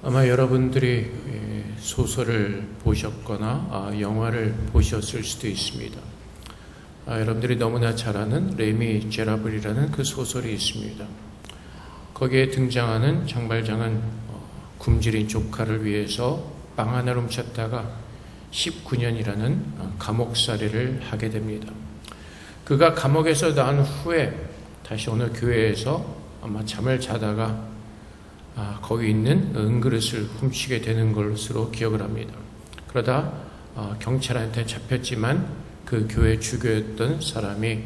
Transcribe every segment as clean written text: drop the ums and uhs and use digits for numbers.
아마 여러분들이 소설을 보셨거나 영화를 보셨을 수도 있습니다. 여러분들이 너무나 잘 아는 레미 제라블이라는 그 소설이 있습니다. 거기에 등장하는 장발장은 굶주린 조카를 위해서 빵 하나를 훔쳤다가 19년이라는 감옥살이를 하게 됩니다. 그가 감옥에서 나온 후에 다시 어느 교회에서 아마 잠을 자다가 거기 있는 은그릇을 훔치게 되는 것으로 기억을 합니다. 그러다 경찰한테 잡혔지만 그 교회 주교였던 사람이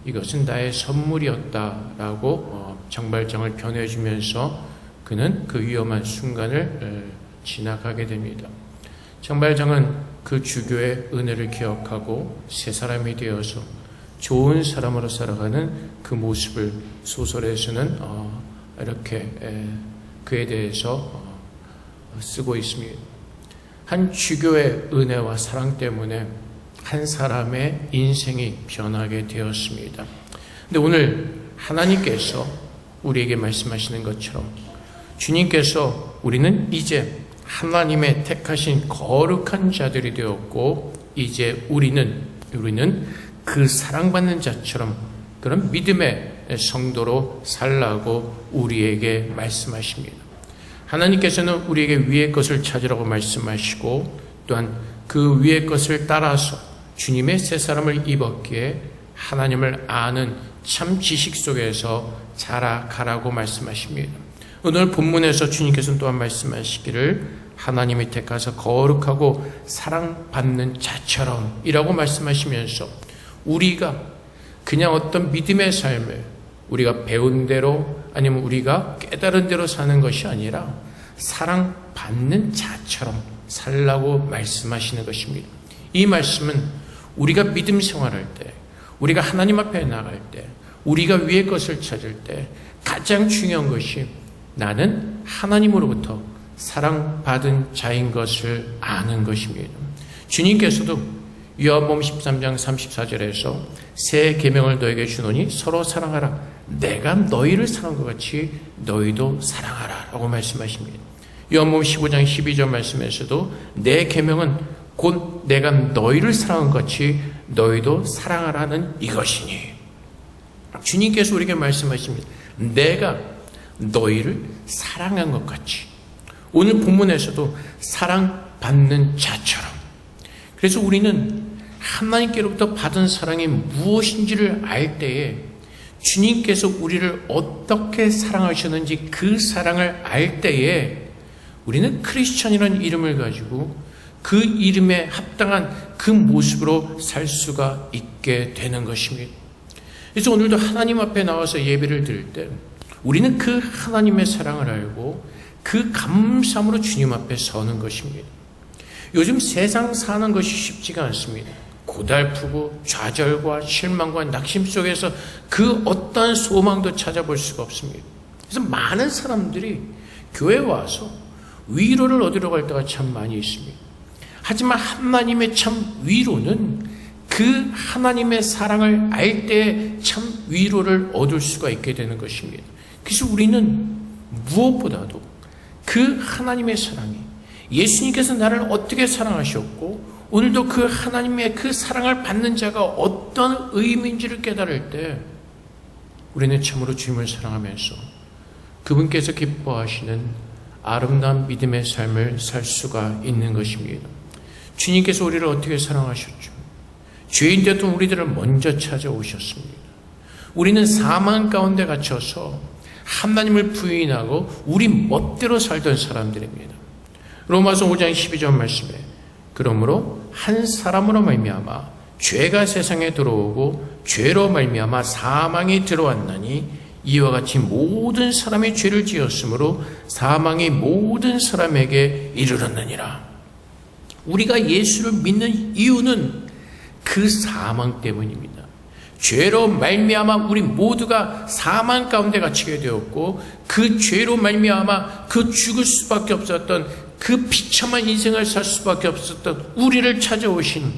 이것은 나의 선물이었다라고 장발장을 변호해주면서 그는 그 위험한 순간을 지나가게 됩니다. 장발장은 그 주교의 은혜를 기억하고 새 사람이 되어서 좋은 사람으로 살아가는 그 모습을 소설에서는 이렇게 그에 대해서 쓰고 있습니다. 한 주교의 은혜와 사랑 때문에 한 사람의 인생이 변하게 되었습니다. 근데 오늘 하나님께서 우리에게 말씀하시는 것처럼 주님께서 우리는 이제 하나님의 택하신 거룩한 자들이 되었고 이제 우리는 그 사랑받는 자처럼 그런 믿음의 성도로 살라고 우리에게 말씀하십니다. 하나님께서는 우리에게 위의 것을 찾으라고 말씀하시고 또한 그 위의 것을 따라서 주님의 새 사람을 입었기에 하나님을 아는 참 지식 속에서 자라가라고 말씀하십니다. 오늘 본문에서 주님께서는 또한 말씀하시기를 하나님이 택하서 거룩하고 사랑받는 자처럼 이라고 말씀하시면서 우리가 그냥 어떤 믿음의 삶을 우리가 배운 대로 아니면 우리가 깨달은 대로 사는 것이 아니라 사랑받는 자처럼 살라고 말씀하시는 것입니다. 이 말씀은 우리가 믿음 생활할 때, 우리가 하나님 앞에 나갈 때, 우리가 위의 것을 찾을 때 가장 중요한 것이 나는 하나님으로부터 사랑받은 자인 것을 아는 것입니다. 주님께서도 요한복음 13장 34절에서 새 계명을 너에게 주노니 서로 사랑하라. 내가 너희를 사랑한 것 같이 너희도 사랑하라 라고 말씀하십니다. 요한복음 15장 12절 말씀에서도 내 계명은 곧 내가 너희를 사랑한 것 같이 너희도 사랑하라는 이것이니. 주님께서 우리에게 말씀하십니다. 내가 너희를 사랑한 것 같이. 오늘 본문에서도 사랑받는 자처럼. 그래서 우리는 하나님께로부터 받은 사랑이 무엇인지를 알 때에 주님께서 우리를 어떻게 사랑하셨는지 그 사랑을 알 때에 우리는 크리스천이라는 이름을 가지고 그 이름에 합당한 그 모습으로 살 수가 있게 되는 것입니다. 그래서 오늘도 하나님 앞에 나와서 예배를 드릴 때 우리는 그 하나님의 사랑을 알고 그 감사함으로 주님 앞에 서는 것입니다. 요즘 세상 사는 것이 쉽지가 않습니다. 고달프고 좌절과 실망과 낙심 속에서 그 어떠한 소망도 찾아볼 수가 없습니다. 그래서 많은 사람들이 교회에 와서 위로를 얻으러 갈 때가 참 많이 있습니다. 하지만 하나님의 참 위로는 그 하나님의 사랑을 알 때 참 위로를 얻을 수가 있게 되는 것입니다. 그래서 우리는 무엇보다도 그 하나님의 사랑이 예수님께서 나를 어떻게 사랑하셨고 오늘도 그 하나님의 그 사랑을 받는 자가 어떤 의미인지를 깨달을 때 우리는 참으로 주님을 사랑하면서 그분께서 기뻐하시는 아름다운 믿음의 삶을 살 수가 있는 것입니다. 주님께서 우리를 어떻게 사랑하셨죠? 죄인 되던 우리들을 먼저 찾아오셨습니다. 우리는 사망 가운데 갇혀서 하나님을 부인하고 우리 멋대로 살던 사람들입니다. 로마서 5장 12절 말씀에 그러므로 한 사람으로 말미암아 죄가 세상에 들어오고 죄로 말미암아 사망이 들어왔나니 이와 같이 모든 사람이 죄를 지었으므로 사망이 모든 사람에게 이르렀느니라. 우리가 예수를 믿는 이유는 그 사망 때문입니다. 죄로 말미암아 우리 모두가 사망 가운데 갇히게 되었고 그 죄로 말미암아 그 죽을 수밖에 없었던 그 비참한 인생을 살 수밖에 없었던 우리를 찾아오신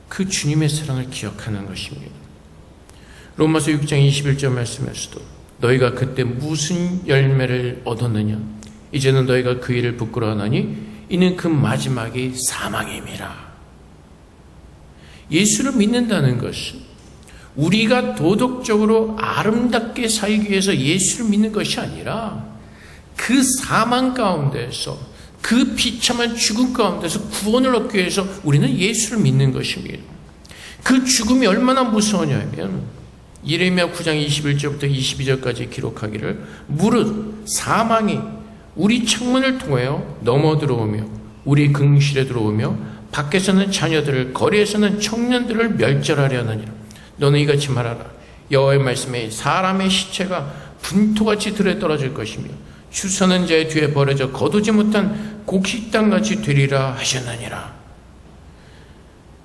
그 주님의 사랑을 기억하는 것입니다. 로마서 6장 21절 말씀에서도 너희가 그때 무슨 열매를 얻었느냐? 이제는 너희가 그 일을 부끄러워하나니 이는 그 마지막이 사망임이라. 예수를 믿는다는 것은 우리가 도덕적으로 아름답게 살기 위해서 예수를 믿는 것이 아니라 그 사망 가운데서, 그 비참한 죽음 가운데서 구원을 얻기 위해서 우리는 예수를 믿는 것입니다. 그 죽음이 얼마나 무서우냐면 예레미야 9장 21절부터 22절까지 기록하기를 무릇 사망이 우리 창문을 통하여 넘어 들어오며 우리 긍실에 들어오며 밖에서는 자녀들을, 거리에서는 청년들을 멸절하려 하느니라. 너는 이같이 말하라. 여호와의 말씀에 사람의 시체가 분토같이 들에 떨어질 것이며 추서는 자의 뒤에 버려져 거두지 못한 곡식당같이 되리라 하셨느니라.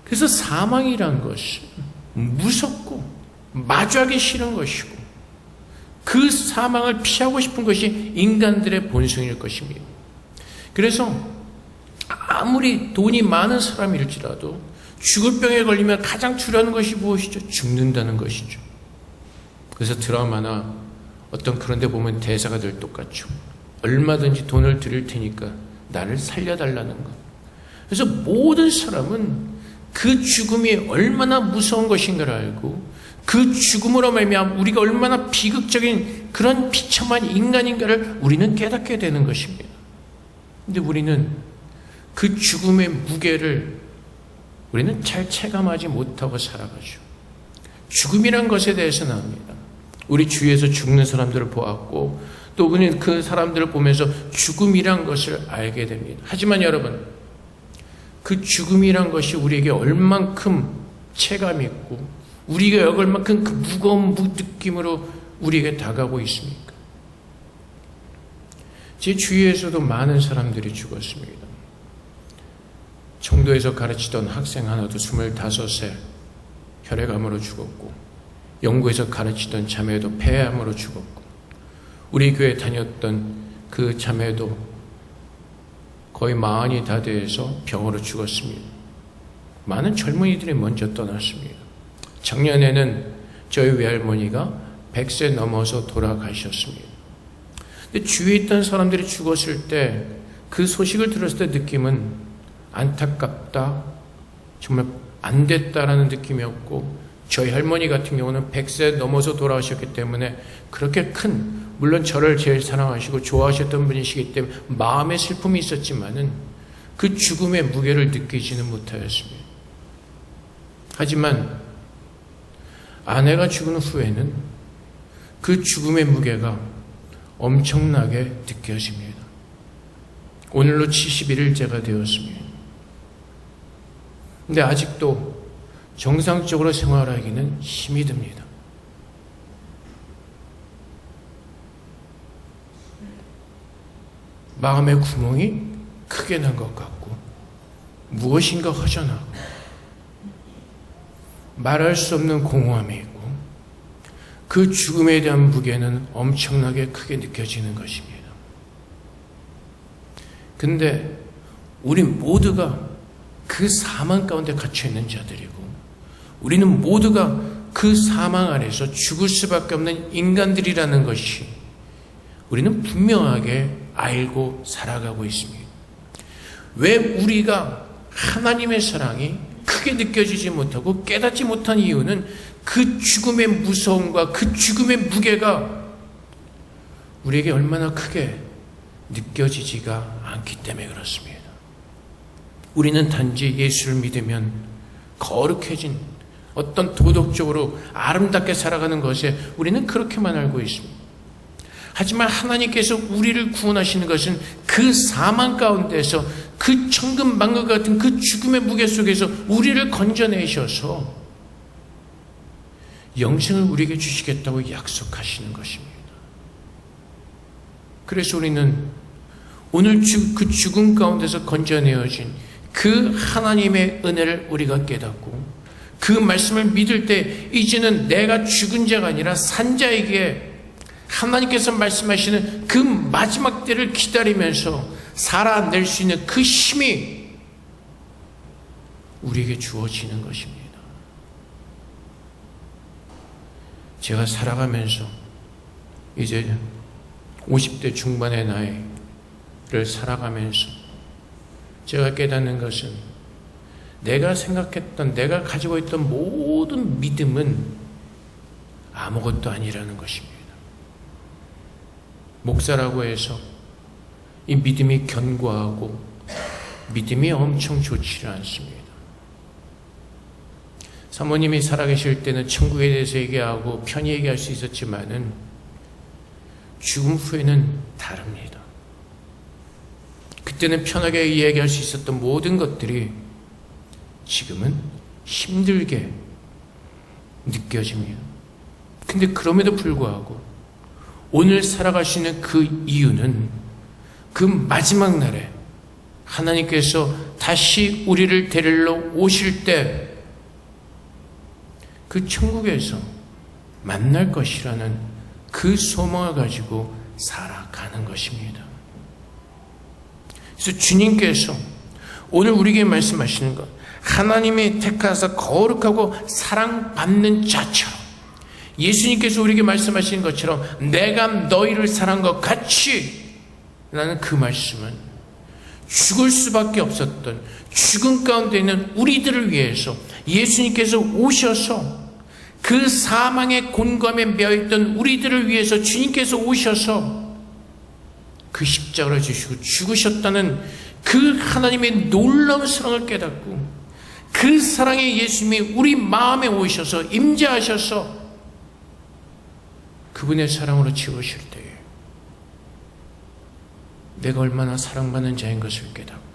그래서 사망이란 것은 무섭고 마주하기 싫은 것이고 그 사망을 피하고 싶은 것이 인간들의 본성일 것입니다. 그래서 아무리 돈이 많은 사람일지라도 죽을 병에 걸리면 가장 두려운 것이 무엇이죠? 죽는다는 것이죠. 그래서 드라마나 어떤 그런 데 보면 대사가 늘 똑같죠. 얼마든지 돈을 드릴 테니까 나를 살려달라는 것. 그래서 모든 사람은 그 죽음이 얼마나 무서운 것인가를 알고 그 죽음으로 말미암아 우리가 얼마나 비극적인 그런 비참한 인간인가를 우리는 깨닫게 되는 것입니다. 근데 우리는 그 죽음의 무게를 우리는 잘 체감하지 못하고 살아가죠. 죽음이란 것에 대해서는 압니다. 우리 주위에서 죽는 사람들을 보았고 또 우리는 그 사람들을 보면서 죽음이란 것을 알게 됩니다. 하지만 여러분, 그 죽음이란 것이 우리에게 얼만큼 체감이 있고 우리가 얼만큼 그 무거운 느낌으로 우리에게 다가오고 있습니까? 제 주위에서도 많은 사람들이 죽었습니다. 청도에서 가르치던 학생 하나도 25세 혈액암으로 죽었고, 영구에서 가르치던 자매도 폐암으로 죽었고, 우리 교회 다녔던 그 자매도 거의 40이 다 돼서 병으로 죽었습니다. 많은 젊은이들이 먼저 떠났습니다. 작년에는 저희 외할머니가 100세 넘어서 돌아가셨습니다. 근데 주위에 있던 사람들이 죽었을 때 그 소식을 들었을 때 느낌은 안타깝다, 정말 안 됐다라는 느낌이었고, 저희 할머니 같은 경우는 100세 넘어서 돌아가셨기 때문에 그렇게 큰, 물론 저를 제일 사랑하시고 좋아하셨던 분이시기 때문에 마음의 슬픔이 있었지만은 그 죽음의 무게를 느끼지는 못하였습니다. 하지만 아내가 죽은 후에는 그 죽음의 무게가 엄청나게 느껴집니다. 오늘로 71일째가 되었습니다. 근데 아직도 정상적으로 생활하기는 힘이 듭니다. 마음의 구멍이 크게 난 것 같고 무엇인가 허전하고 말할 수 없는 공허함이 있고 그 죽음에 대한 무게는 엄청나게 크게 느껴지는 것입니다. 근데 우리 모두가 그 사망 가운데 갇혀있는 자들이고 우리는 모두가 그 사망 아래서 죽을 수밖에 없는 인간들이라는 것이 우리는 분명하게 알고 살아가고 있습니다. 왜 우리가 하나님의 사랑이 크게 느껴지지 못하고 깨닫지 못한 이유는 그 죽음의 무서움과 그 죽음의 무게가 우리에게 얼마나 크게 느껴지지가 않기 때문에 그렇습니다. 우리는 단지 예수를 믿으면 거룩해진 어떤 도덕적으로 아름답게 살아가는 것에 우리는 그렇게만 알고 있습니다. 하지만 하나님께서 우리를 구원하시는 것은 그 사망 가운데서 그 천근만근 같은 그 죽음의 무게 속에서 우리를 건져내셔서 영생을 우리에게 주시겠다고 약속하시는 것입니다. 그래서 우리는 오늘 그 죽음 가운데서 건져내어진 그 하나님의 은혜를 우리가 깨닫고 그 말씀을 믿을 때 이제는 내가 죽은 자가 아니라 산 자에게 하나님께서 말씀하시는 그 마지막 때를 기다리면서 살아낼 수 있는 그 힘이 우리에게 주어지는 것입니다. 제가 살아가면서 이제 50대 중반의 나이, 살아가면서 제가 깨닫는 것은 내가 생각했던, 내가 가지고 있던 모든 믿음은 아무것도 아니라는 것입니다. 목사라고 해서 이 믿음이 견고하고 믿음이 엄청 좋지는 않습니다. 사모님이 살아계실 때는 천국에 대해서 얘기하고 편히 얘기할 수 있었지만은 죽음 후에는 다릅니다. 그때는 편하게 이야기할 수 있었던 모든 것들이 지금은 힘들게 느껴집니다. 근데 그럼에도 불구하고 오늘 살아갈 수 있는 그 이유는 그 마지막 날에 하나님께서 다시 우리를 데리러 오실 때 그 천국에서 만날 것이라는 그 소망을 가지고 살아가는 것입니다. 그래서 주님께서 오늘 우리에게 말씀하시는 것, 하나님이 택하사 거룩하고 사랑받는 자처럼 예수님께서 우리에게 말씀하시는 것처럼 내가 너희를 사랑한 것 같이 라는 그 말씀은 죽을 수밖에 없었던 죽음 가운데 있는 우리들을 위해서 예수님께서 오셔서 그 사망의 곤감에 매여있던 우리들을 위해서 주님께서 오셔서 그 십자가를 주시고 죽으셨다는 그 하나님의 놀라운 사랑을 깨닫고 그 사랑의 예수님이 우리 마음에 오셔서 임재하셔서 그분의 사랑으로 채우실 때에 내가 얼마나 사랑받는 자인 것을 깨닫고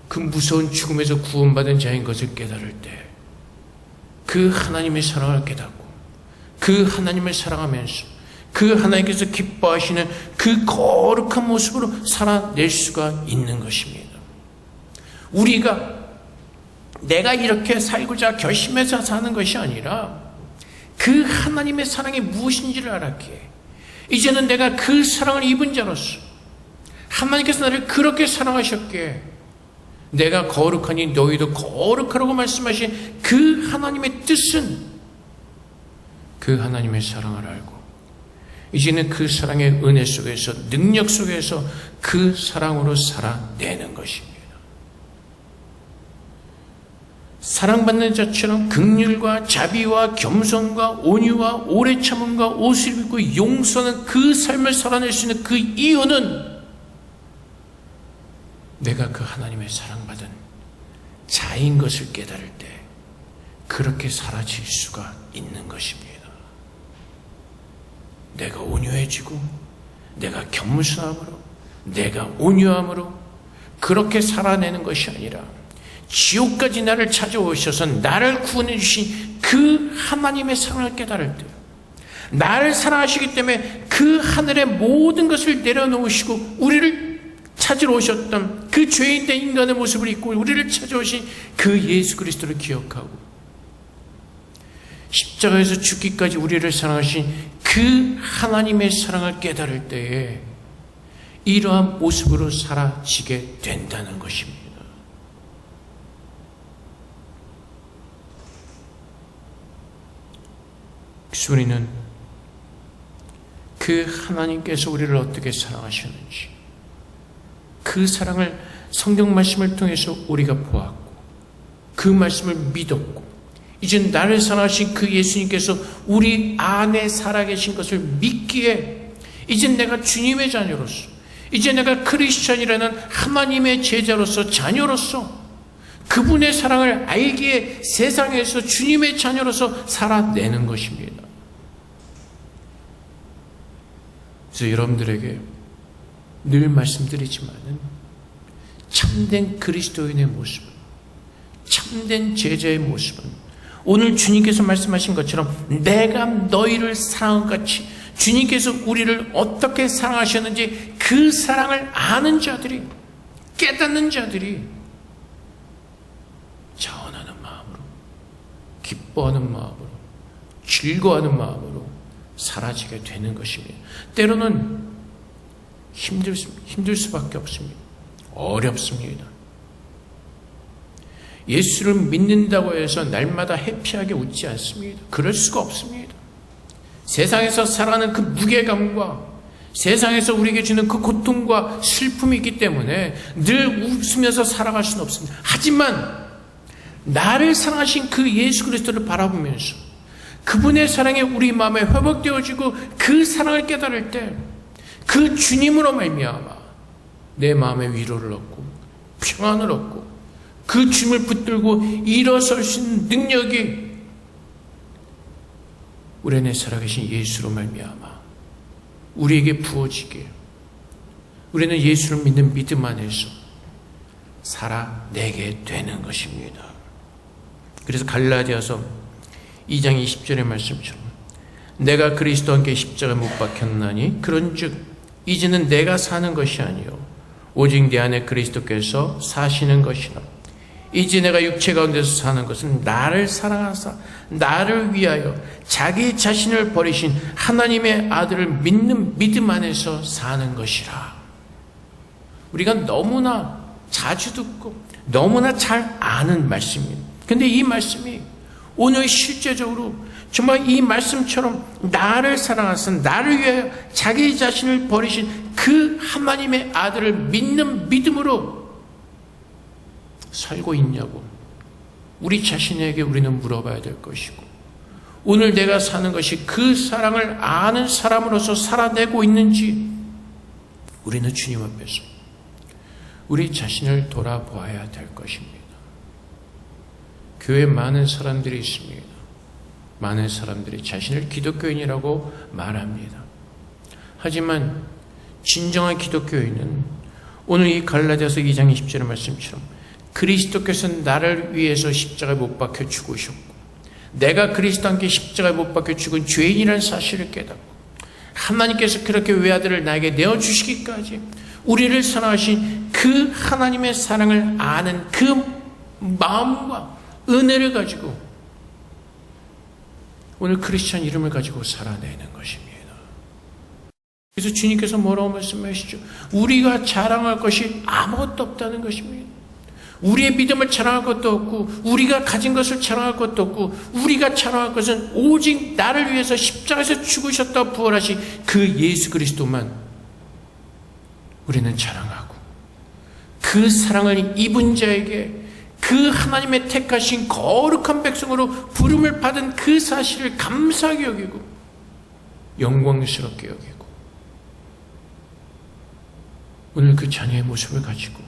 그 무서운 죽음에서 구원받은 자인 것을 깨달을 때 그 하나님의 사랑을 깨닫고 그 하나님을 사랑하면서 그 하나님께서 기뻐하시는 그 거룩한 모습으로 살아낼 수가 있는 것입니다. 우리가 내가 이렇게 살고자 결심해서 사는 것이 아니라 그 하나님의 사랑이 무엇인지를 알았기에 이제는 내가 그 사랑을 입은 자로서 하나님께서 나를 그렇게 사랑하셨기에 내가 거룩하니 너희도 거룩하라고 말씀하신 그 하나님의 뜻은 그 하나님의 사랑을 알고 이제는 그 사랑의 은혜 속에서 능력 속에서 그 사랑으로 살아내는 것입니다. 사랑받는 자처럼 긍휼과 자비와 겸손과 온유와 오래 참음과 옷을 입고 용서하는 그 삶을 살아낼 수 있는 그 이유는 내가 그 하나님의 사랑받은 자인 것을 깨달을 때 그렇게 사라질 수가 있는 것입니다. 내가 온유해지고 내가 겸손함으로 내가 온유함으로 그렇게 살아내는 것이 아니라 지옥까지 나를 찾아오셔서 나를 구원해 주신 그 하나님의 사랑을 깨달을 때 나를 사랑하시기 때문에 그 하늘의 모든 것을 내려놓으시고 우리를 찾으러 오셨던 그 죄인된 인간의 모습을 입고 우리를 찾아오신 그 예수 그리스도를 기억하고 십자가에서 죽기까지 우리를 사랑하신 그 하나님의 사랑을 깨달을 때에 이러한 모습으로 살아지게 된다는 것입니다. 우리는 그 하나님께서 우리를 어떻게 사랑하셨는지 그 사랑을 성경 말씀을 통해서 우리가 보았고 그 말씀을 믿었고 이제 나를 사랑하신 그 예수님께서 우리 안에 살아계신 것을 믿기에 이제 내가 주님의 자녀로서 이제 내가 크리스천이라는 하나님의 제자로서 자녀로서 그분의 사랑을 알기에 세상에서 주님의 자녀로서 살아내는 것입니다. 그래서 여러분들에게 늘 말씀드리지만은 참된 그리스도인의 모습은 참된 제자의 모습은 오늘 주님께서 말씀하신 것처럼 내가 너희를 사랑한 같이 주님께서 우리를 어떻게 사랑하셨는지 그 사랑을 아는 자들이 깨닫는 자들이 자원하는 마음으로 기뻐하는 마음으로 즐거워하는 마음으로 사라지게 되는 것입니다. 때로는 힘들 수밖에 없습니다. 어렵습니다. 예수를 믿는다고 해서 날마다 해피하게 웃지 않습니다. 그럴 수가 없습니다. 세상에서 살아가는 그 무게감과 세상에서 우리에게 주는 그 고통과 슬픔이 있기 때문에 늘 웃으면서 살아갈 수는 없습니다. 하지만 나를 사랑하신 그 예수 그리스도를 바라보면서 그분의 사랑에 우리 마음에 회복되어지고 그 사랑을 깨달을 때 그 주님으로 말미암아 내 마음에 위로를 얻고 평안을 얻고 그 주님을 붙들고 일어설 수 있는 능력이 우리 안에 살아계신 예수로 말미암아 우리에게 부어지게 우리는 예수를 믿는 믿음 안에서 살아내게 되는 것입니다. 그래서 갈라디아서 2장 20절의 말씀처럼 내가 그리스도와 함께 십자가에 못 박혔나니 그런즉 이제는 내가 사는 것이 아니요 오직 내 안에 그리스도께서 사시는 것이라. 이제 내가 육체 가운데서 사는 것은 나를 사랑하사 나를 위하여 자기 자신을 버리신 하나님의 아들을 믿는 믿음 안에서 사는 것이라. 우리가 너무나 자주 듣고 너무나 잘 아는 말씀입니다. 근데 이 말씀이 오늘 실제적으로 정말 이 말씀처럼 나를 사랑하사 나를 위하여 자기 자신을 버리신 그 하나님의 아들을 믿는 믿음으로 살고 있냐고 우리 자신에게 우리는 물어봐야 될 것이고, 오늘 내가 사는 것이 그 사랑을 아는 사람으로서 살아내고 있는지 우리는 주님 앞에서 우리 자신을 돌아보아야 될 것입니다. 교회에 많은 사람들이 있습니다. 많은 사람들이 자신을 기독교인이라고 말합니다. 하지만 진정한 기독교인은 오늘 이 갈라디아서 2장 20절의 말씀처럼 그리스도께서 나를 위해서 십자가에 못 박혀 죽으셨고 내가 그리스도와 함께 십자가에 못 박혀 죽은 죄인이라는 사실을 깨닫고 하나님께서 그렇게 외아들을 나에게 내어주시기까지 우리를 사랑하신 그 하나님의 사랑을 아는 그 마음과 은혜를 가지고 오늘 크리스찬 이름을 가지고 살아내는 것입니다. 그래서 주님께서 뭐라고 말씀하시죠? 우리가 자랑할 것이 아무것도 없다는 것입니다. 우리의 믿음을 자랑할 것도 없고 우리가 가진 것을 자랑할 것도 없고 우리가 자랑할 것은 오직 나를 위해서 십자가에서 죽으셨다 부활하신 그 예수 그리스도만 우리는 자랑하고 그 사랑을 입은 자에게 그 하나님의 택하신 거룩한 백성으로 부름을 받은 그 사실을 감사하게 여기고 영광스럽게 여기고 오늘 그 자녀의 모습을 가지고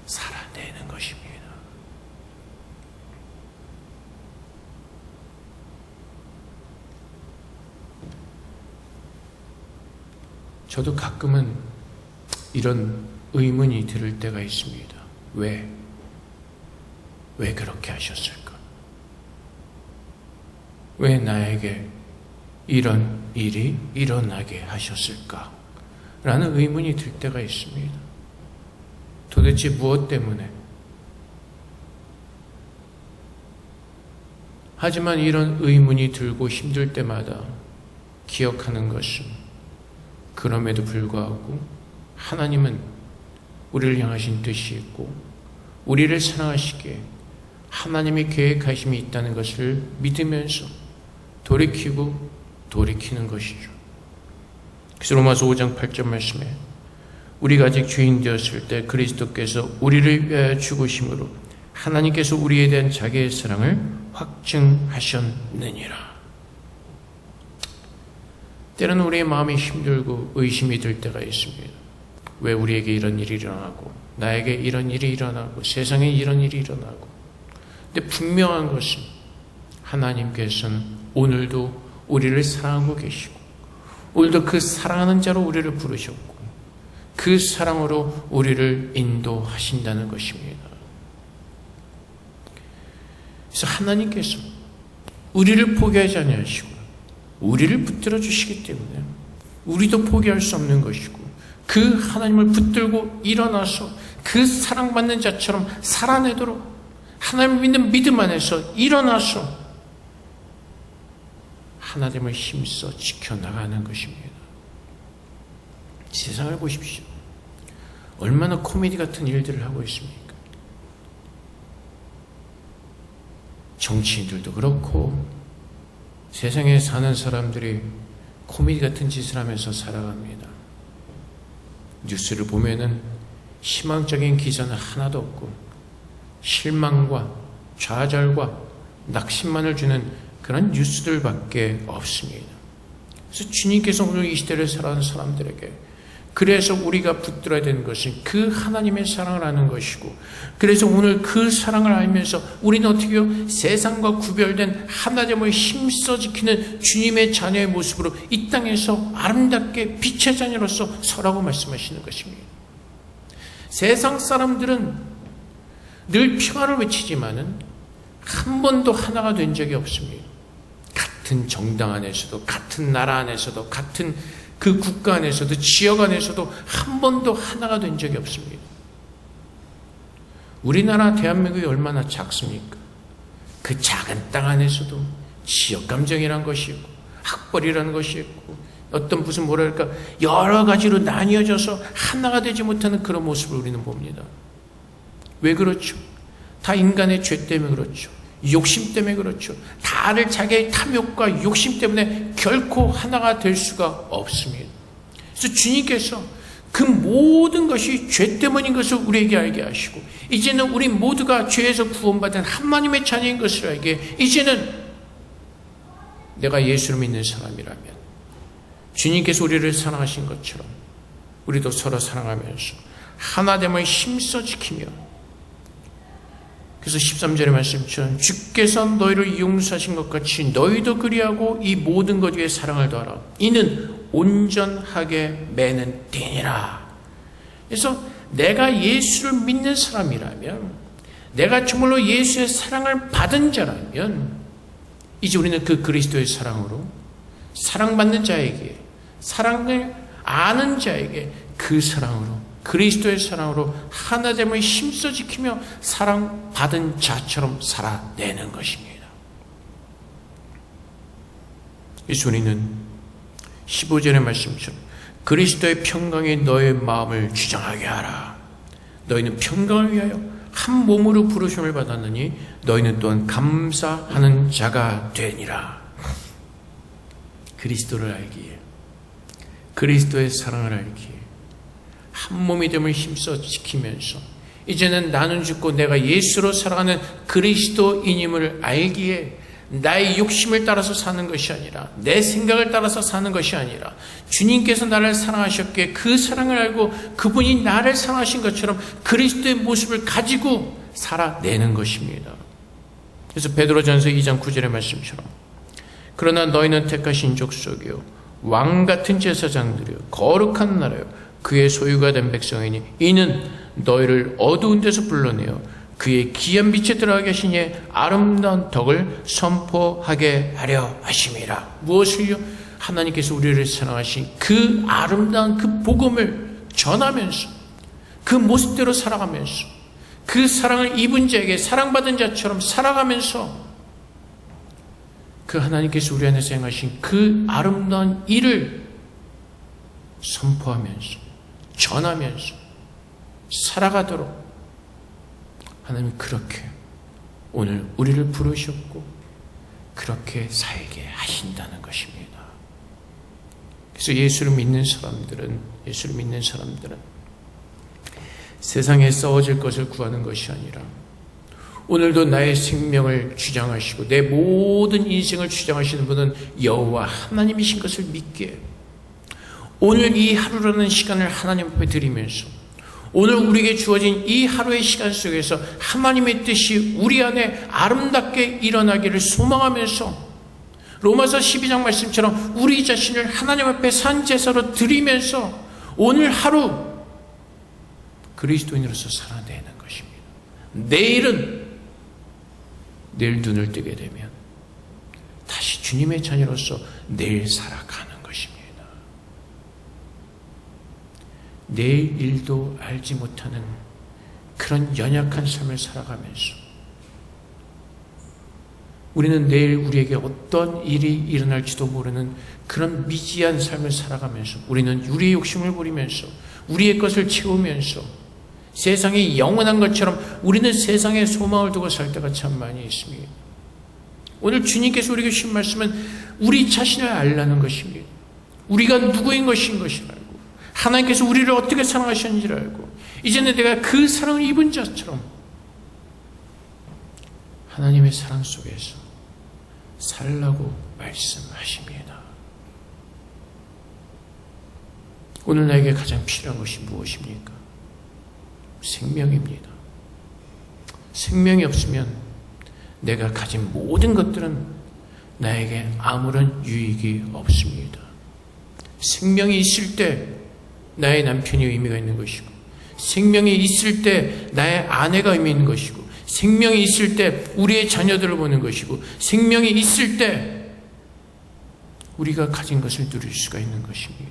살아내는 것입니다. 저도 가끔은 이런 의문이 들을 때가 있습니다. 왜 그렇게 하셨을까? 왜 나에게 이런 일이 일어나게 하셨을까? 라는 의문이 들 때가 있습니다. 도대체 무엇 때문에? 하지만 이런 의문이 들고 힘들 때마다 기억하는 것은 그럼에도 불구하고 하나님은 우리를 향하신 뜻이 있고 우리를 사랑하시기에 하나님의 계획하심이 있다는 것을 믿으면서 돌이키는 것이죠. 그래서 로마서 5장 8절 말씀에 우리가 아직 죄인 되었을 때 그리스도께서 우리를 위하여 죽으심으로 하나님께서 우리에 대한 자기의 사랑을 확증하셨느니라. 때로는 우리의 마음이 힘들고 의심이 들 때가 있습니다. 왜 우리에게 이런 일이 일어나고 나에게 이런 일이 일어나고 세상에 이런 일이 일어나고. 근데 분명한 것은 하나님께서는 오늘도 우리를 사랑하고 계시고 오늘도 그 사랑하는 자로 우리를 부르셨고 그 사랑으로 우리를 인도하신다는 것입니다. 그래서 하나님께서 우리를 포기하지 아니하시고 우리를 붙들어 주시기 때문에 우리도 포기할 수 없는 것이고 그 하나님을 붙들고 일어나서 그 사랑받는 자처럼 살아내도록 하나님을 믿는 믿음 안에서 일어나서 하나님을 힘써 지켜나가는 것입니다. 세상을 보십시오. 얼마나 코미디 같은 일들을 하고 있습니까? 정치인들도 그렇고 세상에 사는 사람들이 코미디 같은 짓을 하면서 살아갑니다. 뉴스를 보면은 희망적인 기사는 하나도 없고 실망과 좌절과 낙심만을 주는 그런 뉴스들밖에 없습니다. 그래서 주님께서 오늘 이 시대를 살아가는 사람들에게, 그래서 우리가 붙들어야 되는 것은 그 하나님의 사랑을 아는 것이고, 그래서 오늘 그 사랑을 알면서 우리는 어떻게 해요? 세상과 구별된 하나됨을 힘써 지키는 주님의 자녀의 모습으로 이 땅에서 아름답게 빛의 자녀로서 서라고 말씀하시는 것입니다. 세상 사람들은 늘 평화를 외치지만은 한 번도 하나가 된 적이 없습니다. 같은 정당 안에서도, 같은 나라 안에서도, 같은 그 국가 안에서도, 지역 안에서도 한 번도 하나가 된 적이 없습니다. 우리나라 대한민국이 얼마나 작습니까? 그 작은 땅 안에서도 지역 감정이라는 것이 있고, 학벌이라는 것이 있고, 어떤 무슨 뭐랄까 여러 가지로 나뉘어져서 하나가 되지 못하는 그런 모습을 우리는 봅니다. 왜 그렇죠? 다 인간의 죄 때문에 그렇죠. 욕심 때문에 그렇죠. 다들 자기의 탐욕과 욕심 때문에 결코 하나가 될 수가 없습니다. 그래서 주님께서 그 모든 것이 죄 때문인 것을 우리에게 알게 하시고, 이제는 우리 모두가 죄에서 구원받은 하나님의 자녀인 것을 알게, 이제는 내가 예수를 믿는 사람이라면 주님께서 우리를 사랑하신 것처럼 우리도 서로 사랑하면서 하나됨을 힘써 지키며, 그래서 13절의 말씀처럼 주께서 너희를 용서하신 것 같이 너희도 그리하고 이 모든 것 위에 사랑을 더하라. 이는 온전하게 매는 되니라. 그래서 내가 예수를 믿는 사람이라면, 내가 정말로 예수의 사랑을 받은 자라면, 이제 우리는 그 그리스도의 사랑으로 사랑받는 자에게, 사랑을 아는 자에게 그 사랑으로, 그리스도의 사랑으로 하나됨을 힘써 지키며 사랑받은 자처럼 살아내는 것입니다. 그래서 우리는 15절의 말씀처럼 그리스도의 평강이 너의 마음을 주장하게 하라. 너희는 평강을 위하여 한 몸으로 부르심을 받았느니 너희는 또한 감사하는 자가 되니라. 그리스도를 알기에, 그리스도의 사랑을 알기에 한 몸이 됨을 힘써 지키면서, 이제는 나는 죽고 내가 예수로 살아가는 그리스도인임을 알기에 나의 욕심을 따라서 사는 것이 아니라, 내 생각을 따라서 사는 것이 아니라, 주님께서 나를 사랑하셨기에 그 사랑을 알고 그분이 나를 사랑하신 것처럼 그리스도의 모습을 가지고 살아내는 것입니다. 그래서 베드로전서 2장 9절의 말씀처럼 그러나 너희는 택하신 족속이요 왕같은 제사장들이요 거룩한 나라요 그의 소유가 된 백성이니 이는 너희를 어두운 데서 불러내어 그의 귀한 빛에 들어가게 하시니 아름다운 덕을 선포하게 하려 하심이라. 무엇을요? 하나님께서 우리를 사랑하신 그 아름다운 그 복음을 전하면서, 그 모습대로 살아가면서, 그 사랑을 입은 자에게 사랑받은 자처럼 살아가면서, 그 하나님께서 우리 안에서 행하신 그 아름다운 일을 선포하면서, 전하면서 살아가도록 하나님이 그렇게 오늘 우리를 부르셨고 그렇게 살게 하신다는 것입니다. 그래서 예수를 믿는 사람들은 세상에 썩어질 것을 구하는 것이 아니라 오늘도 나의 생명을 주장하시고 내 모든 인생을 주장하시는 분은 여호와 하나님이신 것을 믿게, 오늘 이 하루라는 시간을 하나님 앞에 드리면서 오늘 우리에게 주어진 이 하루의 시간 속에서 하나님의 뜻이 우리 안에 아름답게 일어나기를 소망하면서, 로마서 12장 말씀처럼 우리 자신을 하나님 앞에 산 제사로 드리면서 오늘 하루 그리스도인으로서 살아내는 것입니다. 내일 눈을 뜨게 되면 다시 주님의 자녀로서 내일 살아가는 것입니다. 내일 일도 알지 못하는 그런 연약한 삶을 살아가면서 우리는 내일 우리에게 어떤 일이 일어날지도 모르는 그런 미지한 삶을 살아가면서 우리는 우리의 욕심을 부리면서 우리의 것을 채우면서 세상이 영원한 것처럼 우리는 세상에 소망을 두고 살 때가 참 많이 있습니다. 오늘 주님께서 우리에게 주신 말씀은 우리 자신을 알라는 것입니다. 우리가 누구인 것인 것을 알고 하나님께서 우리를 어떻게 사랑하셨는지를 알고 이제는 내가 그 사랑을 입은 자처럼 하나님의 사랑 속에서 살라고 말씀하십니다. 오늘 나에게 가장 필요한 것이 무엇입니까? 생명입니다. 생명이 없으면 내가 가진 모든 것들은 나에게 아무런 유익이 없습니다. 생명이 있을 때 나의 남편이 의미가 있는 것이고, 생명이 있을 때 나의 아내가 의미 있는 것이고, 생명이 있을 때 우리의 자녀들을 보는 것이고, 생명이 있을 때 우리가 가진 것을 누릴 수가 있는 것입니다.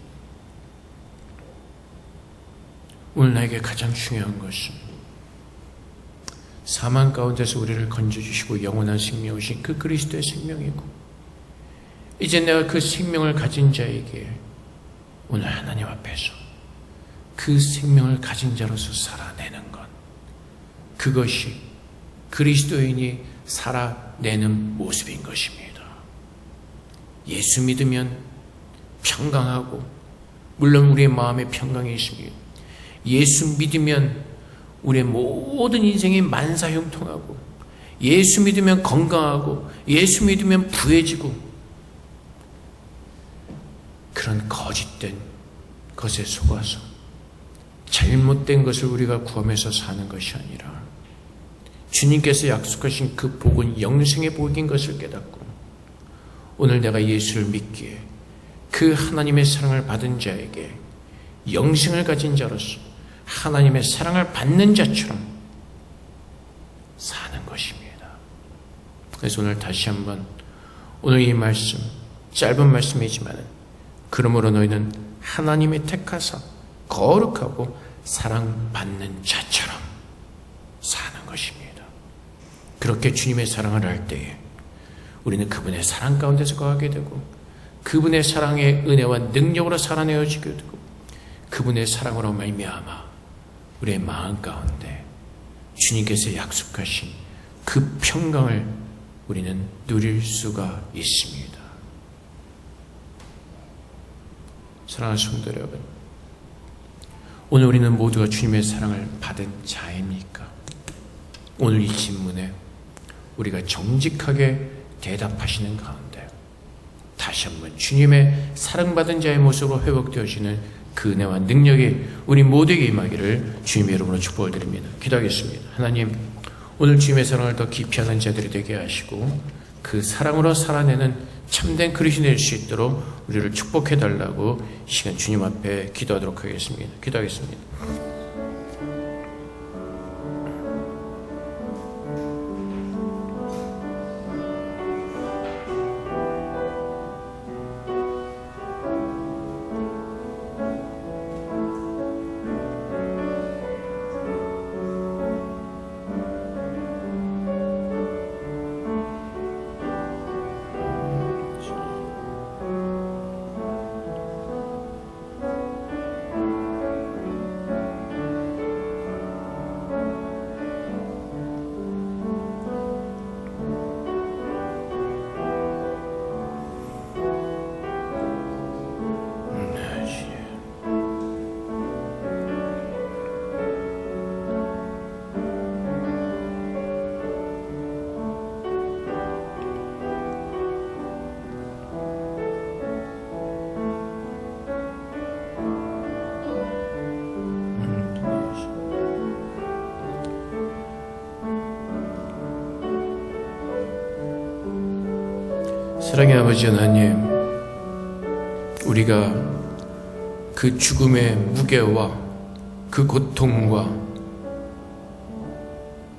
오늘 나에게 가장 중요한 것은 사망 가운데서 우리를 건져주시고 영원한 생명을 주신 그 그리스도의 생명이고, 이제 내가 그 생명을 가진 자에게 오늘 하나님 앞에서 그 생명을 가진 자로서 살아내는 것, 그것이 그리스도인이 살아내는 모습인 것입니다. 예수 믿으면 평강하고, 물론 우리의 마음에 평강이 있습니다. 예수 믿으면 우리의 모든 인생이 만사형통하고, 예수 믿으면 건강하고, 예수 믿으면 부해지고, 그런 거짓된 것에 속아서 잘못된 것을 우리가 구하면서 사는 것이 아니라 주님께서 약속하신 그 복은 영생의 복인 것을 깨닫고, 오늘 내가 예수를 믿기에 그 하나님의 사랑을 받은 자에게 영생을 가진 자로서 하나님의 사랑을 받는 자처럼 사는 것입니다. 그래서 오늘 다시 한번, 오늘 이 말씀, 짧은 말씀이지만, 그러므로 너희는 하나님의 택하사 거룩하고 사랑받는 자처럼 사는 것입니다. 그렇게 주님의 사랑을 할 때에 우리는 그분의 사랑 가운데서 거하게 되고, 그분의 사랑의 은혜와 능력으로 살아내어지게 되고, 그분의 사랑으로 말미암아 우리의 마음 가운데 주님께서 약속하신 그 평강을 우리는 누릴 수가 있습니다. 사랑하는 성도 여러분, 오늘 우리는 모두가 주님의 사랑을 받은 자입니까? 오늘 이 질문에 우리가 정직하게 대답하시는 가운데 다시 한번 주님의 사랑받은 자의 모습으로 회복되어지는 그 은혜와 능력이 우리 모두에게 임하기를 주님의 이름으로 축복을 드립니다. 기도하겠습니다. 하나님, 오늘 주님의 사랑을 더 깊이 하는 자들이 되게 하시고 그 사랑으로 살아내는 참된 그리스도인이 될 수 있도록 우리를 축복해달라고 이 시간 주님 앞에 기도하도록 하겠습니다. 기도하겠습니다. 사랑의 아버지 하나님, 우리가 그 죽음의 무게와 그 고통과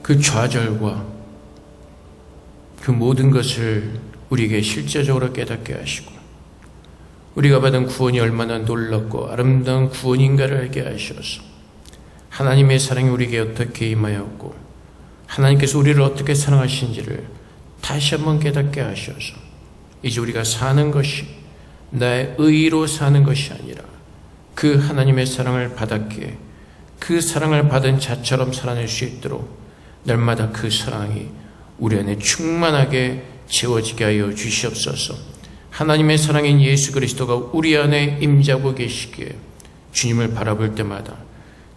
그 좌절과 그 모든 것을 우리에게 실제적으로 깨닫게 하시고, 우리가 받은 구원이 얼마나 놀랍고 아름다운 구원인가를 알게 하셔서 하나님의 사랑이 우리에게 어떻게 임하였고 하나님께서 우리를 어떻게 사랑하신지를 다시 한번 깨닫게 하셔서 이제 우리가 사는 것이 나의 의로 사는 것이 아니라 그 하나님의 사랑을 받았기에 그 사랑을 받은 자처럼 살아낼 수 있도록 날마다 그 사랑이 우리 안에 충만하게 채워지게 하여 주시옵소서. 하나님의 사랑인 예수 그리스도가 우리 안에 임재하고 계시기에 주님을 바라볼 때마다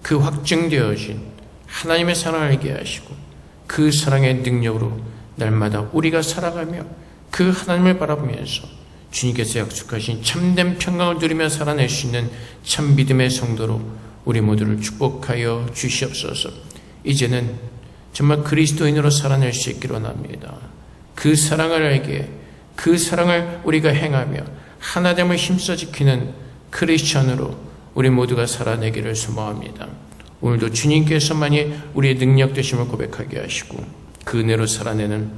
그 확증되어진 하나님의 사랑을 알게 하시고 그 사랑의 능력으로 날마다 우리가 살아가며 그 하나님을 바라보면서 주님께서 약속하신 참된 평강을 누리며 살아낼 수 있는 참 믿음의 성도로 우리 모두를 축복하여 주시옵소서. 이제는 정말 그리스도인으로 살아낼 수 있기로 원합니다. 그 사랑을 알게, 그 사랑을 우리가 행하며 하나됨을 힘써 지키는 크리스천으로 우리 모두가 살아내기를 소망합니다. 오늘도 주님께서만이 우리의 능력 되심을 고백하게 하시고 그 은혜로 살아내는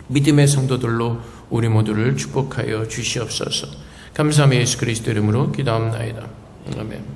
믿음의 성도들로 우리 모두를 축복하여 주시옵소서. 감사하며 예수 그리스도 이름으로 기도합나이다. 아멘.